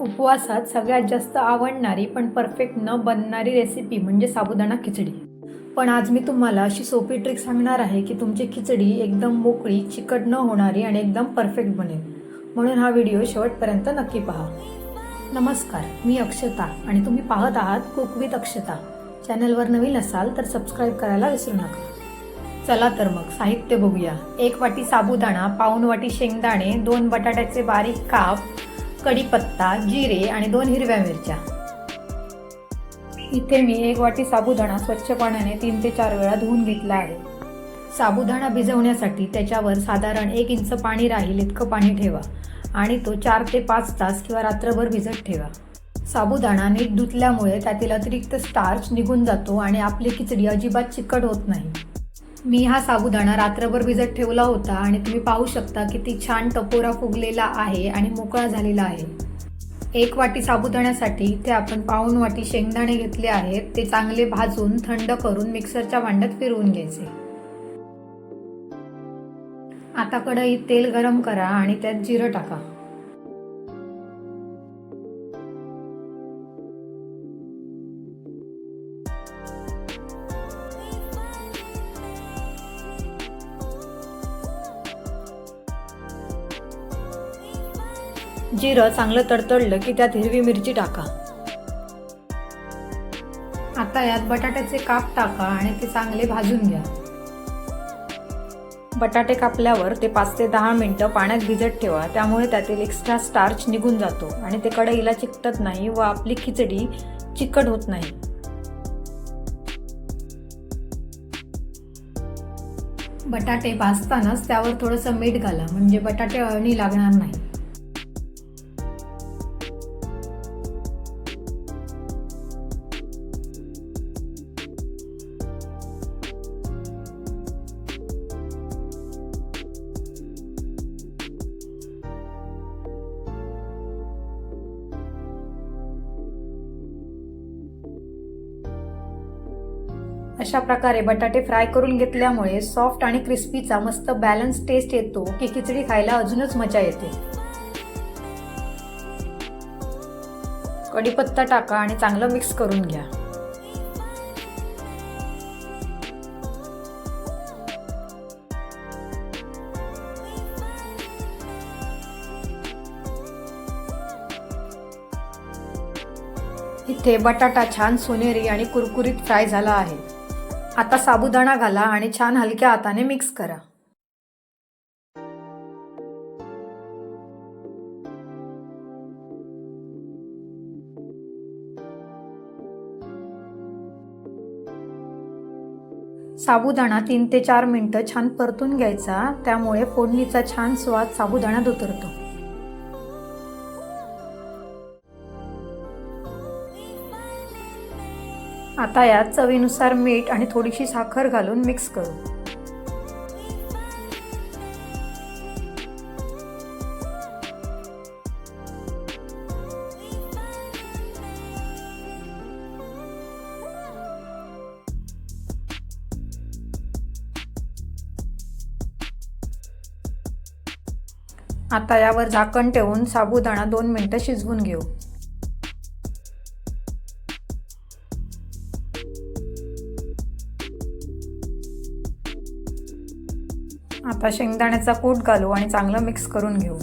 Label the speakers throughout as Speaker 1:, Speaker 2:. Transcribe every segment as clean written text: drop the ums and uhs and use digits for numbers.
Speaker 1: उपवासात सगळ्यात जास्त आवडणारी पण परफेक्ट न बनणारी रेसिपी म्हणजे साबुदाणा खिचडी. पण आज मी तुम्हाला अशी सोपी ट्रिक सांगणार आहे की तुमची खिचडी एकदम मोकळी, चिकट न होणारी आणि एकदम परफेक्ट बनेल. म्हणून हा व्हिडिओ शेवटपर्यंत नक्की पहा. नमस्कार, मी अक्षता आणि तुम्ही पाहत आहात कुक विथ अक्षता. चॅनलवर नवीन असाल तर सबस्क्राईब करायला विसरू नका. चला तर मग साहित्य बघूया. 1 वाटी साबुदाणा, पाऊण वाटी शेंगदाणे, 2 बटाट्याचे बारीक काप, कढीपत्ता, जिरे आणि 2 हिरव्या मिरच्या. इथे मी 1 वाटी साबुदाणा स्वच्छ पाण्याने 3 ते 4 वेळा धुवून घेतला आहे. साबुदाणा भिजवण्यासाठी त्याच्यावर साधारण 1 इंच पाणी राहील इतकं पाणी ठेवा आणि तो 4 ते 5 तास किंवा रात्रभर भिजत ठेवा. साबुदाणा नीट धुतल्यामुळे त्यातील अतिरिक्त स्टार्च निघून जातो आणि आपली खिचडी अजिबात चिकट होत नाही. मी हा साबुदाणा रात्रभर भिजत ठेवला होता आणि तुम्ही पाहू शकता किती छान टपोरा फुगलेला आहे आणि मोकळा झालेला आहे. 1 वाटी साबुदाण्यासाठी इथे आपण पाऊण वाटी शेंगदाणे घेतले आहेत. ते चांगले भाजून थंड करून मिक्सरच्या भांड्यात फिरवून घ्यायचे. आता कढईत तेल गरम करा आणि त्यात जिरं टाका. जिरं चांगलं तडतडलं की त्यात हिरवी मिरची टाका. आता यात बटाट्याचे काप टाका आणि ते चांगले भाजून घ्या. बटाटे कापल्यावर ते 5 ते 10 मिनिटं पाण्यात भिजत ठेवा. त्यामुळे त्यातील एक्स्ट्रा स्टार्च निघून जातो आणि ते कढईला चिकटत नाही व आपली खिचडी चिकट होत नाही. बटाटे भाजतानाच त्यावर थोडंसं मीठ घाला म्हणजे बटाटे अळणी लागणार नाही. अशा प्रकारे बटाटे फ्राय करून घेतल्यामुळे सॉफ्ट आणि क्रिस्पीचा मस्त बॅलन्स टेस्ट येतो की खिचडी खायला अजूनच मजा येते. कढीपत्ता टाका आणि चांगलं मिक्स करून घ्या. इथे बटाटा छान सोनेरी आणि कुरकुरीत फ्राय झाला आहे. आता साबुदाणा घाला आणि छान हलक्या हाताने मिक्स करा. साबुदाणा 3 ते 4 मिनिटं छान परतून घ्यायचा. त्यामुळे फोडणीचा छान स्वाद साबुदाण्यात उतरतो. आता यात चवीनुसार मीठ आणि थोडीशी साखर घालून मिक्स करू. आता यावर झाकण ठेवून साबुदाणा 2 मिनिटं शिजवून घेऊ. आता शेंगदाण्याचा कूट घालू आणि चांगलं मिक्स करून घेऊ.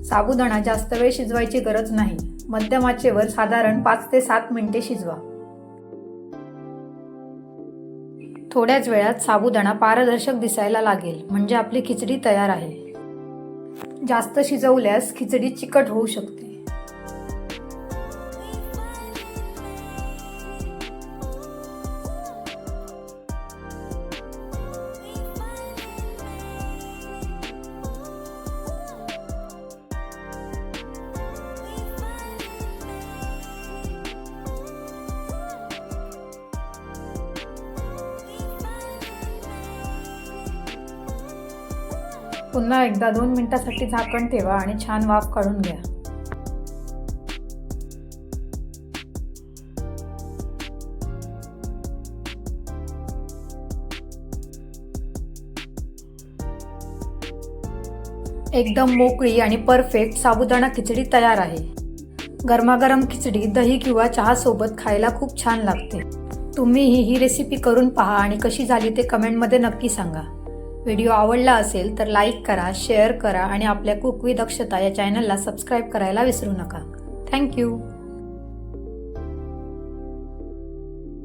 Speaker 1: साबुदाणा जास्त वेळ शिजवायची गरज नाही. मध्यम आचेवर साधारण 5 ते 7 मिनिटे शिजवा. थोड्याच वेळात साबुदाणा पारदर्शक दिसायला लागेल म्हणजे आपली खिचडी तयार आहे. जास्त शिजवल्यास खिचडी चिकट होऊ शकते. पुन्हा एकदा 2 मिनिटांसाठी झाकण ठेवा आणि छान वाफ काढून घ्या. एकदम मोकळी आणि परफेक्ट साबुदाणा खिचडी तयार आहे. गरमागरम खिचडी दही किंवा चहासोबत खायला खूप छान लागते. तुम्हीही ही रेसिपी करून पहा आणि कशी झाली ते कमेंटमध्ये नक्की सांगा. व्हिडिओ आवडला असेल तर लाईक करा, शेअर करा आणि आपल्या कुक विथ अक्षता या चॅनलला सबस्क्राईब करायला विसरू नका. थँक्यू.